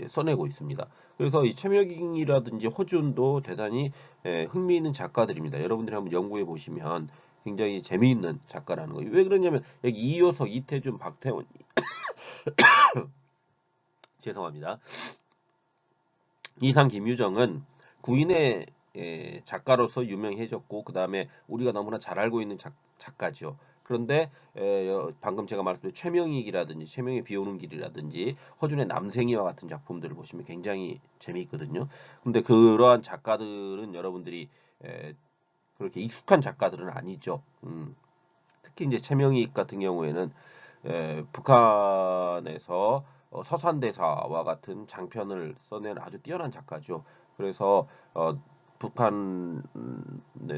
써내고 있습니다. 그래서 이 최명익이라든지 허준도 대단히 흥미있는 작가들입니다. 여러분들이 한번 연구해 보시면 굉장히 재미있는 작가라는 거예요. 왜 그러냐면 여기 이효석, 이태준, 박태원 죄송합니다. 이상 김유정은 구인의 작가로서 유명해졌고 그 다음에 우리가 너무나 잘 알고 있는 작가죠. 그런데 방금 제가 말씀드린 최명익이라든지 최명의 비오는 길이라든지 허준의 남생이와 같은 작품들을 보시면 굉장히 재미있거든요. 근데 그러한 작가들은 여러분들이 그렇게 익숙한 작가들은 아니죠. 특히 이제 최명익 같은 경우에는 북한에서 서산대사와 같은 장편을 써낸 아주 뛰어난 작가죠. 그래서 북한의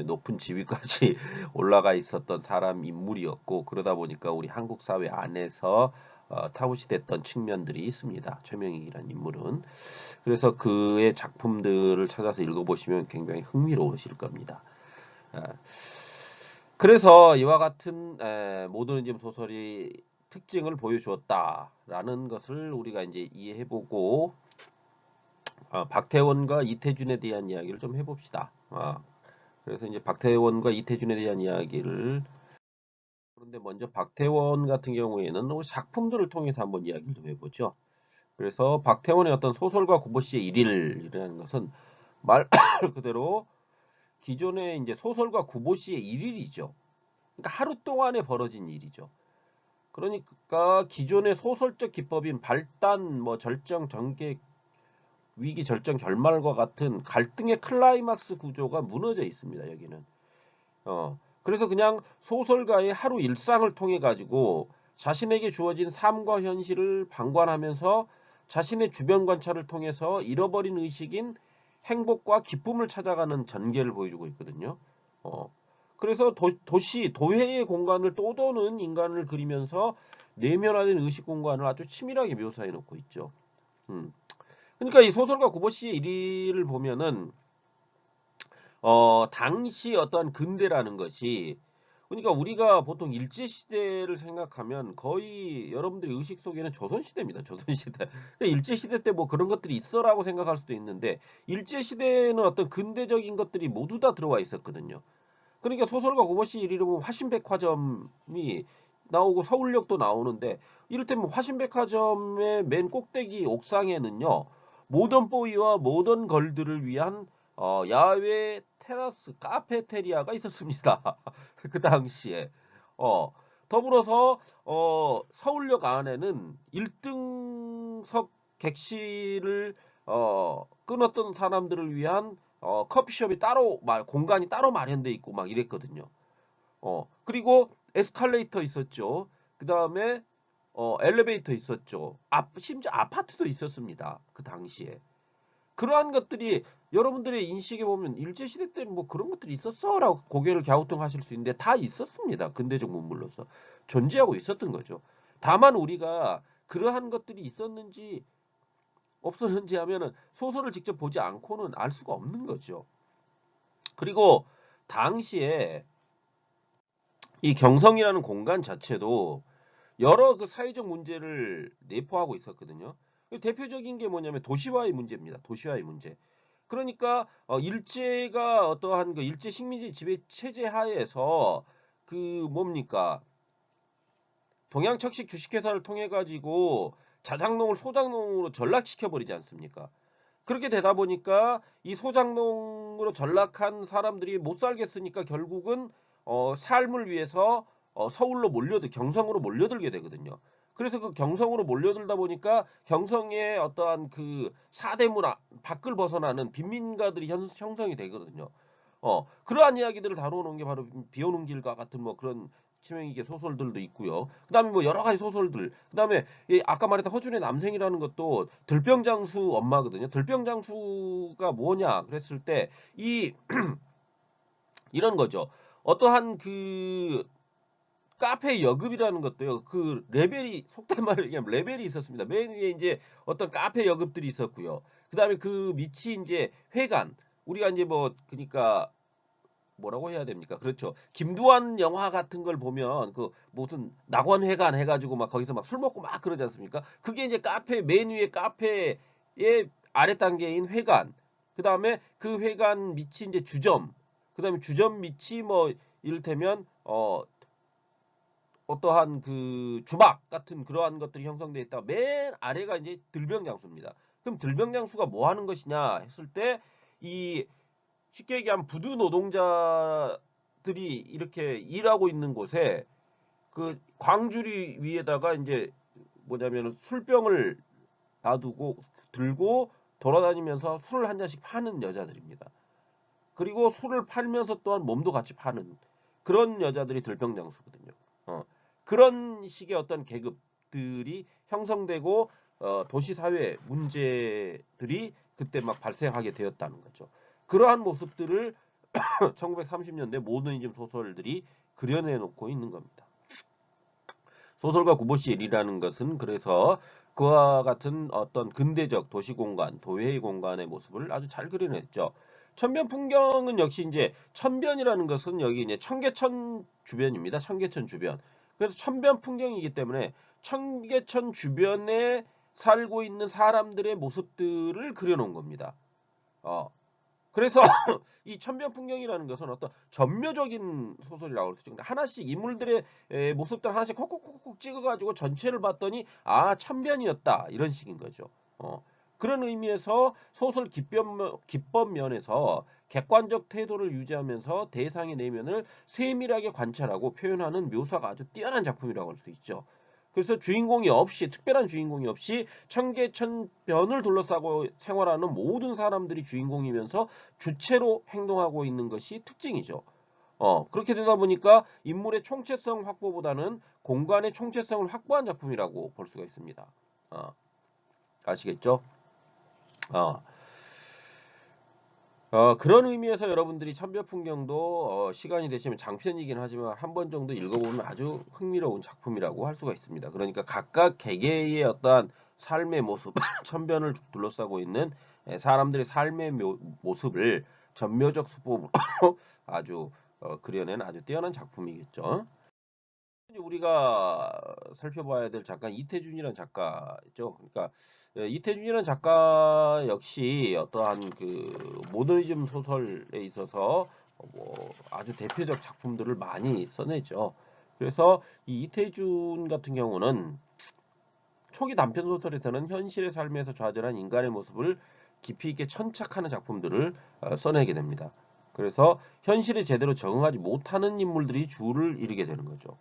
높은 지위까지 올라가 있었던 사람 인물이었고 그러다 보니까 우리 한국 사회 안에서 타부시됐던 측면들이 있습니다. 최명익이라는 인물은. 그래서 그의 작품들을 찾아서 읽어보시면 굉장히 흥미로우실 겁니다. 그래서 이와 같은 모더니즘 소설이 특징을 보여주었다라는 것을 우리가 이제 이해해보고 박태원과 이태준에 대한 이야기를 좀 해봅시다. 그래서 이제 박태원과 이태준에 대한 이야기를 그런데 먼저 박태원 같은 경우에는 작품들을 통해서 한번 이야기를 좀 해보죠. 그래서 박태원의 어떤 소설가 구보 씨의 일일이라는 것은 말 그대로 기존의 이제 소설가 구보 씨의 일일이죠. 그러니까 하루 동안에 벌어진 일이죠. 그러니까 기존의 소설적 기법인 발단, 뭐 절정, 전개, 위기, 절정, 결말과 같은 갈등의 클라이막스 구조가 무너져 있습니다. 여기는. 그래서 그냥 소설가의 하루 일상을 통해 가지고 자신에게 주어진 삶과 현실을 방관하면서 자신의 주변 관찰을 통해서 잃어버린 의식인 행복과 기쁨을 찾아가는 전개를 보여주고 있거든요. 그래서 도시, 도회의 공간을 떠도는 인간을 그리면서 내면화된 의식 공간을 아주 치밀하게 묘사해 놓고 있죠. 그러니까 이 소설가 구보 씨의 일위를 보면은 당시 어떠한 근대라는 것이 그러니까 우리가 보통 일제 시대를 생각하면 거의 여러분들의 의식 속에는 조선 시대입니다. 조선 시대. 일제 시대 때 뭐 그런 것들이 있어라고 생각할 수도 있는데 일제 시대에는 어떤 근대적인 것들이 모두 다 들어와 있었거든요. 그러니까 소설가 고버시 이름은 화신백화점이 나오고 서울역도 나오는데 이를테면 화신백화점의 맨 꼭대기 옥상에는요 모던보이와 모던걸들을 위한 야외 테라스 카페테리아가 있었습니다. 그 당시에 더불어서 서울역 안에는 1등석 객실을 끊었던 사람들을 위한 커피숍이 따로 공간이 따로 마련돼 있고 막 이랬거든요. 그리고 에스컬레이터 있었죠. 그 다음에 엘리베이터 있었죠. 심지어 아파트도 있었습니다. 그 당시에. 그러한 것들이 여러분들의 인식에 보면 일제시대 때는 뭐 그런 것들이 있었어? 라고 고개를 갸우뚱하실 수 있는데 다 있었습니다. 근대적 문물로서. 존재하고 있었던 거죠. 다만 우리가 그러한 것들이 있었는지 없었는지 하면은 소설을 직접 보지 않고는 알 수가 없는 거죠. 그리고 당시에 이 경성이라는 공간 자체도 여러 그 사회적 문제를 내포하고 있었거든요. 대표적인 게 뭐냐면 도시화의 문제입니다. 도시화의 문제. 그러니까 일제가 어떠한 그 일제 식민지 지배 체제 하에서 그 뭡니까 동양척식 주식회사를 통해 가지고 자작농을 소작농으로 전락시켜 버리지 않습니까? 그렇게 되다 보니까 이 소작농으로 전락한 사람들이 못 살겠으니까 결국은 삶을 위해서 서울로 경성으로 몰려들게 되거든요. 그래서 그 경성으로 몰려들다 보니까 경성의 어떠한 그 사대문 밖을 벗어나는 빈민가들이 형성이 되거든요. 그러한 이야기들을 다루는 게 바로 비오는 길과 같은 뭐 그런 치명이계 소설들도 있고요. 그다음에 뭐 여러 가지 소설들. 그다음에 아까 말했던 허준의 남생이라는 것도 들병장수 엄마거든요. 들병장수가 뭐냐 그랬을 때 이 이런 거죠. 어떠한 그 카페 여급이라는 것도요. 그 레벨이 속된 말로 얘기하면 레벨이 있었습니다. 맨 위에 이제 어떤 카페 여급들이 있었고요. 그다음에 그 밑이 이제 회관. 우리가 이제 뭐 그러니까 뭐라고 해야 됩니까? 그렇죠. 김두한 영화 같은 걸 보면 그 무슨 낙원회관 해가지고 막 거기서 막 술 먹고 막 그러지 않습니까? 그게 이제 카페 맨 위에 카페의 아래 단계인 회관. 그 다음에 그 회관 밑이 이제 주점. 그 다음에 주점 밑이 뭐 이를테면 어떠한 그 주막 같은 그러한 것들이 형성되어 있다. 맨 아래가 이제 들병장수입니다. 그럼 들병장수가 뭐 하는 것이냐 했을 때 이 쉽게 얘기하면 부두 노동자들이 이렇게 일하고 있는 곳에 그 광주리 위에다가 이제 뭐냐면 술병을 놔두고 들고 돌아다니면서 술을 한 잔씩 파는 여자들입니다. 그리고 술을 팔면서 또한 몸도 같이 파는 그런 여자들이 들병장수거든요. 그런 식의 어떤 계급들이 형성되고 도시 사회 문제들이 그때 막 발생하게 되었다는 거죠. 그러한 모습들을 1930년대 모더니즘 소설들이 그려내놓고 있는 겁니다. 소설가 구보씨 일이라는 것은 그래서 그와 같은 어떤 근대적 도시공간, 도회의 공간의 모습을 아주 잘 그려냈죠. 천변 풍경은 역시 이제 천변이라는 것은 여기 이제 청계천 주변입니다. 청계천 주변. 그래서 천변 풍경이기 때문에 청계천 주변에 살고 있는 사람들의 모습들을 그려놓은 겁니다. 그래서 이 천변 풍경이라는 것은 어떤 전묘적인 소설이라고 할 수 있죠. 하나씩 인물들의 모습들 하나씩 콕콕콕콕 찍어가지고 전체를 봤더니 아 천변이었다 이런 식인 거죠. 그런 의미에서 소설 기법 면에서 객관적 태도를 유지하면서 대상의 내면을 세밀하게 관찰하고 표현하는 묘사가 아주 뛰어난 작품이라고 할 수 있죠. 그래서 특별한 주인공이 없이 청계천변을 둘러싸고 생활하는 모든 사람들이 주인공이면서 주체로 행동하고 있는 것이 특징이죠. 그렇게 되다 보니까 인물의 총체성 확보보다는 공간의 총체성을 확보한 작품이라고 볼 수가 있습니다. 아시겠죠? 그런 의미에서 여러분들이 천변풍경도 시간이 되시면 장편이긴 하지만 한 번 정도 읽어보면 아주 흥미로운 작품이라고 할 수가 있습니다. 그러니까 각각 개개의 어떠한 삶의 모습, 천변을 둘러싸고 있는 사람들의 삶의 모습을 전묘적 수법으로 아주 그려낸 아주 뛰어난 작품이겠죠. 우리가 살펴봐야 될 작가 이태준이라는 작가죠. 그러니까 이태준이라는 작가 역시 어떠한 그 모더니즘 소설에 있어서 뭐 아주 대표적 작품들을 많이 써내죠. 그래서 이 이태준 같은 경우는 초기 단편 소설에서는 현실의 삶에서 좌절한 인간의 모습을 깊이 있게 천착하는 작품들을 써내게 됩니다. 그래서 현실에 제대로 적응하지 못하는 인물들이 주를 이루게 되는 거죠.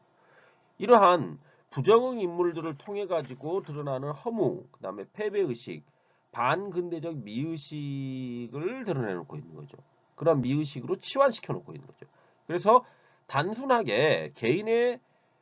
이러한 부정응 인물들을 통해 가지고 드러나는 허무, 그다음에 패배의식, 반근대적 미의식을 드러내놓고 있는 거죠. 그런 미의식으로 치환시켜 놓고 있는 거죠. 그래서 단순하게 개인의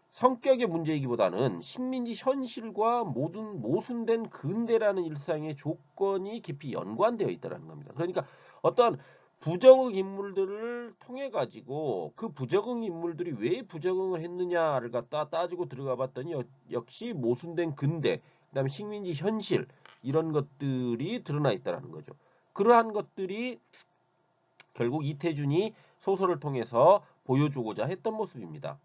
성격의 문제이기보다는 식민지 현실과 모순된 근대라는 일상의 조건이 깊이 연관되어 있다는 겁니다. 그러니까 어떤 부정응 인물들을 통해 가지고 그 부정응 인물들이 왜 부정응을 했느냐를 갖다 따지고 들어가 봤더니 역시 모순된 근대, 그다음에 식민지 현실 이런 것들이 드러나 있다는 거죠. 그러한 것들이 결국 이태준이 소설을 통해서 보여주고자 했던 모습입니다.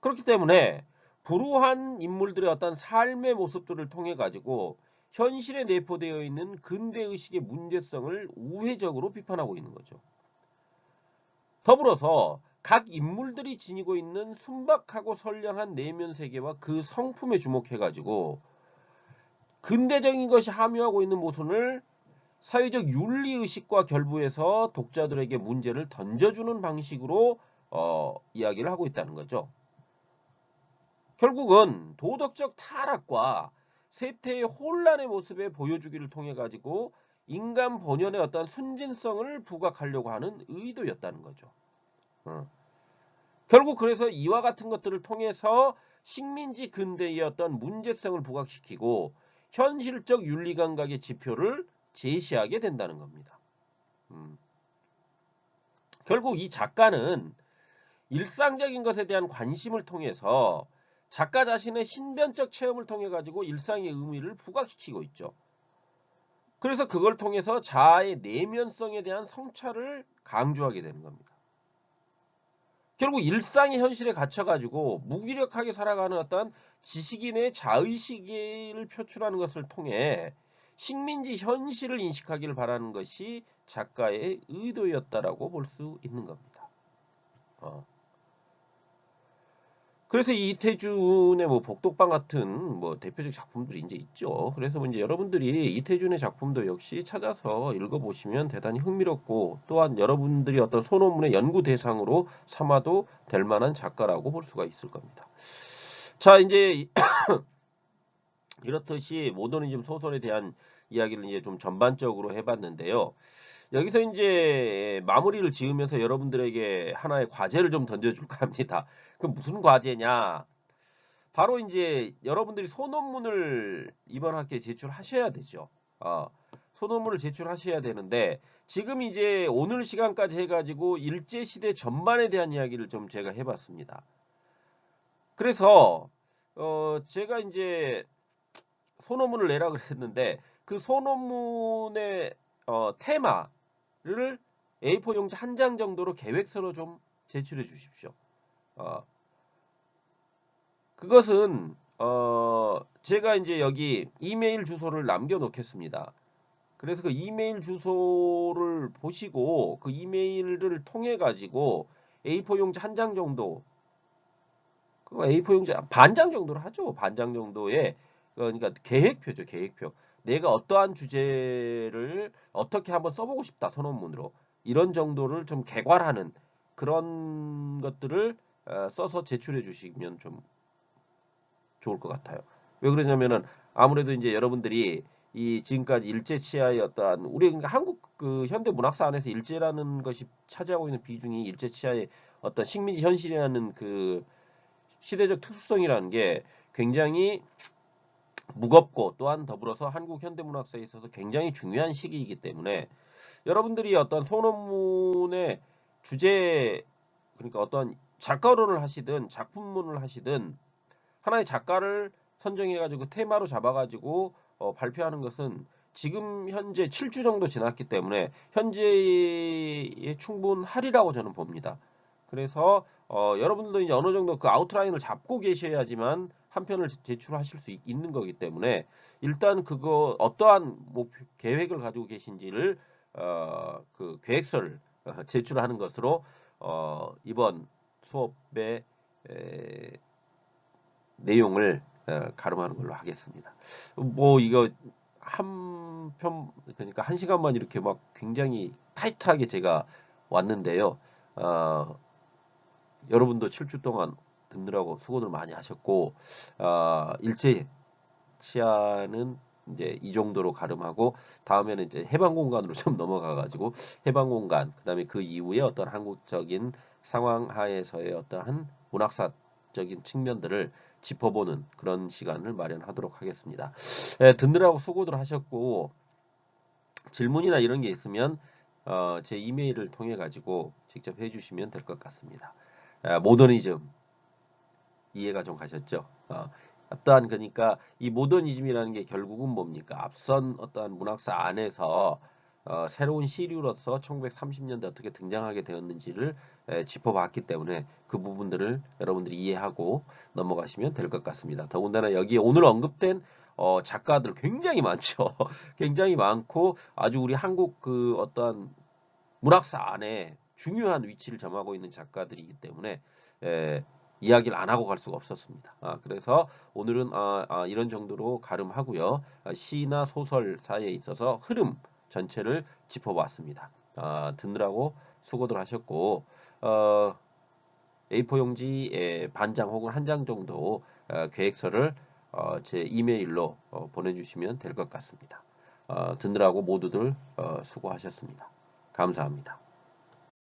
그렇기 때문에 불우한 인물들의 어떤 삶의 모습들을 통해 가지고 현실에 내포되어 있는 근대의식의 문제성을 우회적으로 비판하고 있는 거죠. 더불어서 각 인물들이 지니고 있는 순박하고 선량한 내면 세계와 그 성품에 주목해 가지고 근대적인 것이 함유하고 있는 모순을 사회적 윤리의식과 결부해서 독자들에게 문제를 던져주는 방식으로 이야기를 하고 있다는 거죠. 결국은 도덕적 타락과 세태의 혼란의 모습에 보여주기를 통해 가지고 인간 본연의 어떤 순진성을 부각하려고 하는 의도였다는 거죠. 결국 그래서 이와 같은 것들을 통해서 식민지 근대의 어떤 문제성을 부각시키고 현실적 윤리감각의 지표를 제시하게 된다는 겁니다. 결국 이 작가는 일상적인 것에 대한 관심을 통해서 작가 자신의 신변적 체험을 통해 가지고 일상의 의미를 부각시키고 있죠. 그래서 그걸 통해서 자아의 내면성에 대한 성찰을 강조하게 되는 겁니다. 결국 일상의 현실에 갇혀가지고 무기력하게 살아가는 어떤 지식인의 자의식을 표출하는 것을 통해 식민지 현실을 인식하기를 바라는 것이 작가의 의도였다라고 볼 수 있는 겁니다. 그래서 이 이태준의 뭐 복독방 같은 뭐 대표적 작품들이 이제 있죠. 그래서 이제 여러분들이 이태준의 작품도 역시 찾아서 읽어보시면 대단히 흥미롭고 또한 여러분들이 어떤 소논문의 연구 대상으로 삼아도 될 만한 작가라고 볼 수가 있을 겁니다. 자, 이제 이렇듯이 모더니즘 소설에 대한 이야기를 이제 좀 전반적으로 해봤는데요. 여기서 이제 마무리를 지으면서 여러분들에게 하나의 과제를 좀 던져줄까 합니다. 그 무슨 과제냐? 바로 이제 여러분들이 소논문을 이번 학기에 제출하셔야 되죠. 소논문을 제출하셔야 되는데 지금 이제 오늘 시간까지 해가지고 일제시대 전반에 대한 이야기를 좀 제가 해봤습니다. 그래서 제가 이제 소논문을 내라 그랬는데 그 소논문의 테마를 A4 용지 한 장 정도로 계획서로 좀 제출해 주십시오. 그것은 제가 이제 여기 이메일 주소를 남겨 놓겠습니다. 그래서 그 이메일 주소를 보시고 그 이메일을 통해 가지고 A4 용지 한 장 정도, 그 A4 용지 반 장 정도로 하죠. 반 장 정도의 그러니까 계획표죠. 계획표. 내가 어떠한 주제를 어떻게 한번 써보고 싶다. 선언문으로. 이런 정도를 좀 개괄하는 그런 것들을 써서 제출해 주시면 좀 좋을 것 같아요. 왜 그러냐면은 아무래도 이제 여러분들이 이 지금까지 일제 치하의 어떠한 우리 그러니까 한국 그 현대 문학사 안에서 일제라는 것이 차지하고 있는 비중이 일제 치하의 어떤 식민지 현실이라는 그 시대적 특수성이라는 게 굉장히 무겁고 또한 더불어서 한국 현대 문학사에 있어서 굉장히 중요한 시기이기 때문에 여러분들이 어떤 소논문의 주제 그러니까 어떤 작가론을 하시든 작품론을 하시든 하나의 작가를 선정해가지고 테마로 잡아가지고 발표하는 것은 지금 현재 7주 정도 지났기 때문에 현재에 충분하리라고 저는 봅니다. 그래서 여러분들도 이제 어느 정도 그 아웃라인을 잡고 계셔야지만 한 편을 제출하실 수 있는 거기 때문에 일단 그거 어떠한 목표, 계획을 가지고 계신지를 그 계획서를 제출하는 것으로 이번 수업에 내용을 가름하는 걸로 하겠습니다. 뭐 이거 한 편 그러니까 한 시간만 이렇게 막 굉장히 타이트하게 제가 왔는데요. 여러분도 7주 동안 듣느라고 수고들 많이 하셨고 일제 치안은 이제 이 정도로 가름하고 다음에는 이제 해방 공간으로 좀 넘어가 가지고 해방 공간 그다음에 그 이후에 어떤 한국적인 상황 하에서의 어떠한 문학사적인 측면들을 짚어보는 그런 시간을 마련하도록 하겠습니다. 듣느라고 수고들 하셨고 질문이나 이런 게 있으면 제 이메일을 통해 가지고 직접 해주시면 될 것 같습니다. 모더니즘 이해가 좀 가셨죠? 어떠한 그러니까 이 모더니즘이라는 게 결국은 뭡니까? 앞선 어떠한 문학사 안에서 새로운 시류로서 1930년대 어떻게 등장하게 되었는지를 짚어봤기 때문에 그 부분들을 여러분들이 이해하고 넘어가시면 될 것 같습니다. 더군다나 여기 오늘 언급된 작가들 굉장히 많죠. 굉장히 많고 아주 우리 한국 그 어떠한 문학사 안에 중요한 위치를 점하고 있는 작가들이기 때문에 이야기를 안 하고 갈 수가 없었습니다. 그래서 오늘은 이런 정도로 가름하고요. 시나 소설 사이에 있어서 흐름 전체를 짚어봤습니다. 듣느라고 수고들 하셨고 A4 용지 반장 혹은 한 장 정도 계획서를 제 이메일로 보내주시면 될 것 같습니다. 듣느라고 모두들 수고하셨습니다. 감사합니다.